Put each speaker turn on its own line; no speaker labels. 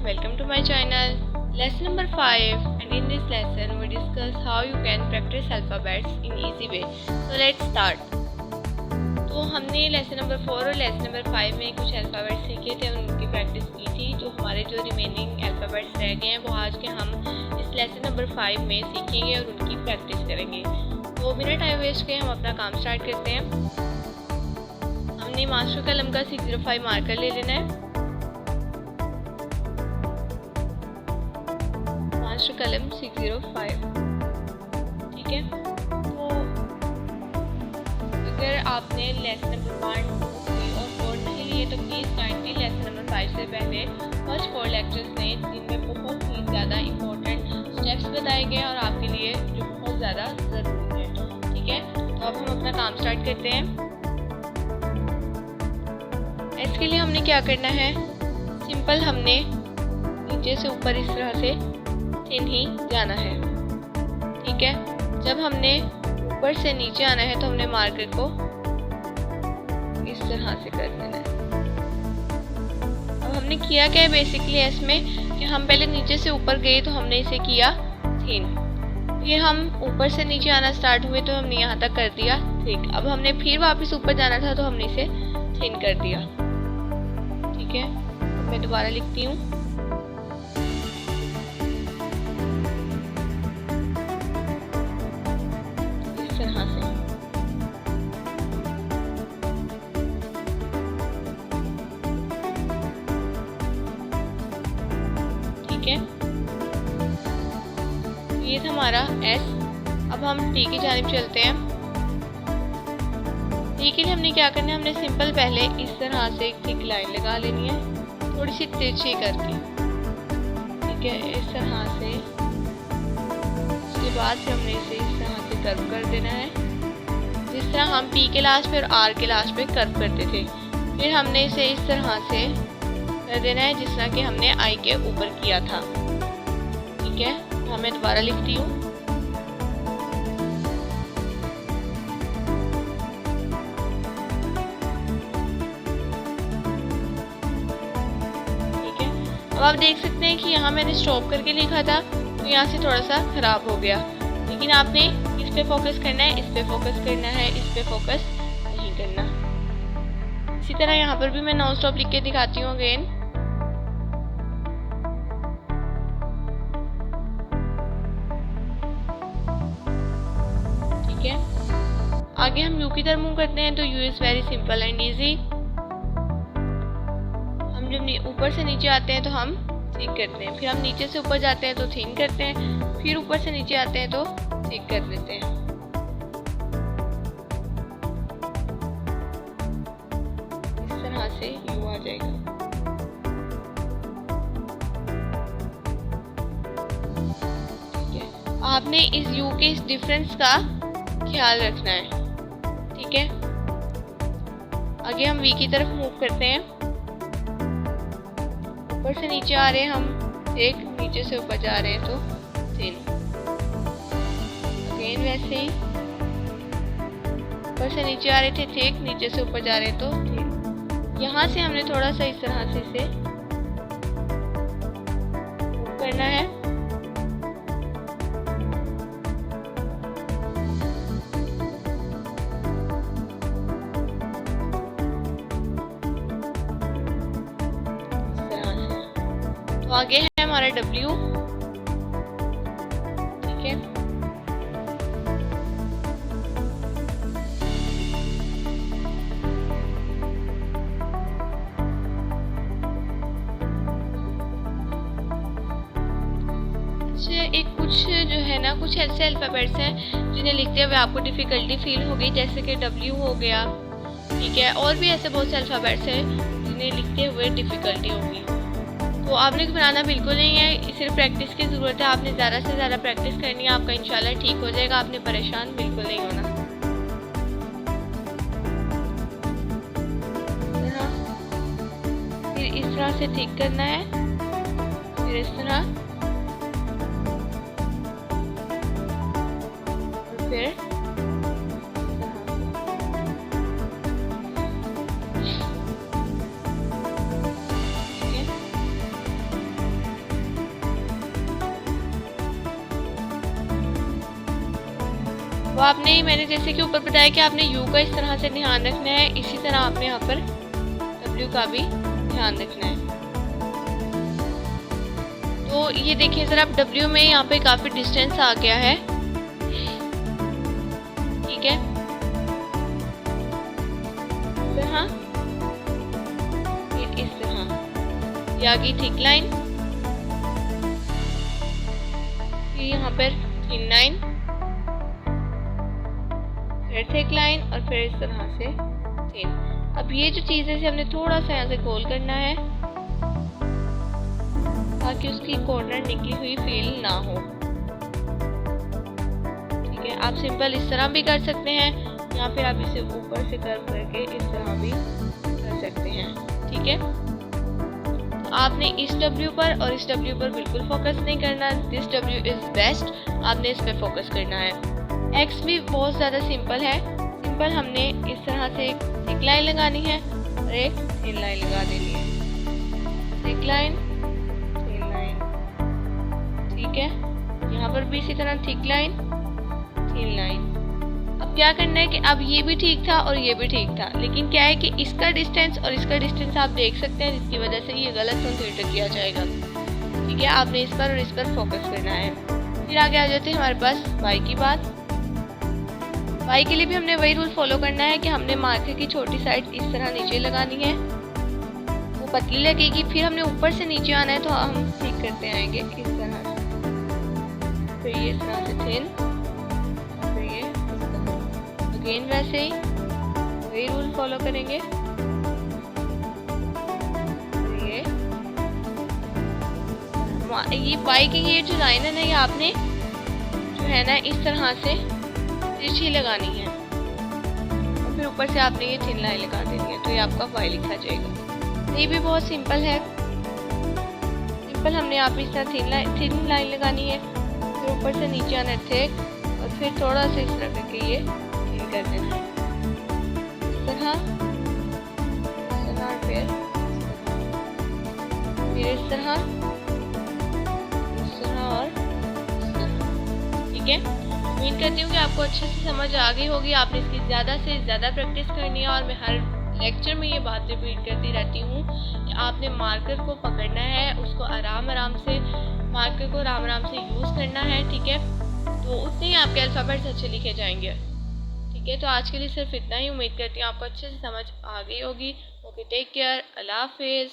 welcome to my channel. Lesson number 5, and in this lesson we discuss how you can practice alphabets in easy way. So let's start. तो हमने lesson number 4 और lesson number 5 में कुछ alphabets सीखे थे, उनकी practice की थी। जो हमारे जो रिमेनिंग अल्फ़ाबेट्स रह गए हैं वो आज के हम इस लेसन नंबर 5 में सीखेंगे और उनकी प्रैक्टिस करेंगे। तो बिना टाइम वेस्ट के हम अपना काम स्टार्ट करते हैं। हमने मास्टर कलम का 605 मार्कर ले लेना है। मास्टर कलम 605, ठीक है। तो अगर आपने लेसन नंबर 1, 2, 3 और 4 नहीं लिए तो प्लीज़ काइंडली लेसन नंबर 5 से पहले फर्स्ट 4 लेक्चर्स लें, जिनमें बहुत ही ज़्यादा इम्पोर्टेंट स्टेप्स बताए गए और आपके लिए जो बहुत ज़्यादा ज़रूरी है, ठीक है। तो अब हम अपना काम स्टार्ट करते हैं। इसके लिए हमने क्या करना है, सिंपल हमने नीचे से ऊपर इस तरह से थिन ही जाना है, ठीक है। जब हमने ऊपर से नीचे आना है तो हमने मार्कर को इस तरह से कर देना है। अब हमने किया क्या है बेसिकली इसमें कि हम पहले नीचे से ऊपर गए तो हमने इसे किया थिन, फिर हम ऊपर से नीचे आना स्टार्ट हुए तो हमने यहाँ तक कर दिया थिक। अब हमने फिर वापस ऊपर जाना था तो हमने इसे थिन कर दिया, ठीक है। मैं दोबारा लिखती हूँ। इस तरह से, ठीक है। ये था हमारा एस। अब हम टी की जानिब चलते हैं। टी के लिए हमने क्या करना है, हमने सिंपल पहले इस तरह से एक थिक लाइन लगा लेनी है, थोड़ी सी तिरछी करके, ठीक है, इस तरह से। उसके बाद फिर हमने इसे इस तरह से कर्व कर देना है, जिस तरह हम पी के लास्ट पे और आर के लास्ट पे कर्व करते थे। फिर हमने इसे इस तरह से कर देना है जिस तरह कि हमने आई के ऊपर किया था, ठीक है। तो मैं दोबारा लिखती हूँ। अब आप देख सकते हैं कि यहाँ मैंने स्टॉप करके लिखा था तो यहाँ से थोड़ा सा ख़राब हो गया, लेकिन आपने इस पे फोकस करना है, इस पे फोकस करना है, इस पे फोकस नहीं करना। इसी तरह यहाँ पर भी मैं नॉन स्टॉप लिख के दिखाती हूँ अगेन। ठीक है, आगे हम यू की तरफ मूव करते हैं। तो you is very simple and easy. जब ऊपर से नीचे आते हैं तो हम थिक करते हैं, फिर हम नीचे से ऊपर जाते हैं तो थिन करते हैं, फिर ऊपर से नीचे आते हैं तो थिक कर देते हैं। इस तरह से यू आ जाएगा, ठीक है। आपने इस यू के इस डिफरेंस का ख्याल रखना है, ठीक है। आगे हम वी की तरफ मूव करते हैं। ऊपर से नीचे आ रहे हैं हम एक, नीचे से ऊपर जा रहे हैं तो थिन। अगेन वैसे ही ऊपर से नीचे आ रहे थे थिक, नीचे से ऊपर जा रहे हैं तो थिन। यहाँ से हमने थोड़ा सा इस तरह से इसे करना है। तो आगे है हमारा W, ठीक है। एक कुछ जो है ना, कुछ ऐसे अल्फ़ाबेट्स हैं जिन्हें लिखते हुए आपको डिफ़िकल्टी फील होगी, जैसे कि W हो गया, ठीक है। और भी ऐसे बहुत से अल्फ़ाबेट्स हैं जिन्हें लिखते हुए डिफ़िकल्टी होगी। तो आपने घबराना बिल्कुल नहीं है, सिर्फ प्रैक्टिस की ज़रूरत है। आपने ज़्यादा से ज़्यादा प्रैक्टिस करनी है, आपका इंशाल्लाह ठीक हो जाएगा। आपने परेशान बिल्कुल नहीं होना। फिर इस तरह से ठीक करना है, फिर इस तरह, और फिर वो आपने, मैंने जैसे कि ऊपर बताया कि आपने यू का इस तरह से ध्यान रखना है, इसी तरह आपने यहाँ पर डब्ल्यू का भी ध्यान रखना है। तो ये देखिए ज़रा, आप डब्ल्यू में यहाँ पे काफ़ी डिस्टेंस आ गया है, ठीक है। इस तरह ये आ गई थिक लाइन, फिर यहाँ पर थिन लाइन, फिर थिक लाइन और फिर इस तरह से थिन। अब ये जो चीज़ है इसे हमने थोड़ा सा यहाँ से गोल करना है ताकि उसकी कॉर्नर निकली हुई फील ना हो, ठीक है। आप सिंपल इस तरह भी कर सकते हैं या फिर आप इसे ऊपर से कर्व करके इस तरह भी कर सकते हैं, ठीक है। तो आपने इस W पर और इस W पर बिल्कुल फोकस नहीं करना, दिस W इज बेस्ट, आपने इस पर फोकस करना है। X भी बहुत ज़्यादा सिंपल है, सिंपल हमने इस तरह से एक लाइन लगानी है और एक थिन लाइन लगा देनी है, थिक लाइन, थिन लाइन, ठीक है। यहाँ पर भी इसी तरह थिक लाइन, थिन लाइन। अब क्या करना है कि अब ये भी ठीक था और ये भी ठीक था, लेकिन क्या है कि इसका डिस्टेंस और इसका डिस्टेंस आप देख सकते हैं, जिसकी वजह से ये गलत कंसीडर किया जाएगा, ठीक है। आपने इस पर और इस पर फोकस करना है। फिर आगे आ जाते हैं हमारे पास वाई की बात। वाई के लिए भी हमने वही रूल फॉलो करना है कि हमने मार्कर की छोटी साइड इस तरह नीचे लगानी है, वो पतली लगेगी, फिर हमने ऊपर से नीचे आना है, तो हम ठीक करते आएंगे इस तरह से, फिर ये इस तरह से थिन, फिर ये अगेन वैसे ही वही रूल फॉलो करेंगे, ये वाई की ये जो लाइन है ना, ये आपने जो है ना इस तरह से तिरछी लगानी है और फिर ऊपर से आपने ये थिन लाइन लगा देनी है, तो ये आपका वाई लिखा जाएगा। तो ये भी बहुत सिंपल है, सिंपल हमने यहाँ पे इस तरह थिन लाइन लगानी है, फिर ऊपर से नीचे आना थिक और फिर थोड़ा सा इस तरह करके ये थिन कर देना है, इस तरह फिर इस तरह और ठीक है। उम्मीद करती हूँ कि आपको अच्छे से समझ आ गई होगी। आपने इसकी ज़्यादा से ज़्यादा प्रैक्टिस करनी है और मैं हर लेक्चर में ये बात रिपीट करती रहती हूँ कि आपने मार्कर को पकड़ना है, उसको आराम आराम से मार्कर को आराम से यूज़ करना है, ठीक है। तो उतने ही आपके अल्फ़ाबेट्स अच्छे लिखे जाएंगे, ठीक है। तो आज के लिए सिर्फ इतना ही। उम्मीद करती हूँ आपको अच्छे से समझ आ गई होगी। ओके, टेक केयर, अल्लाह हाफिज़।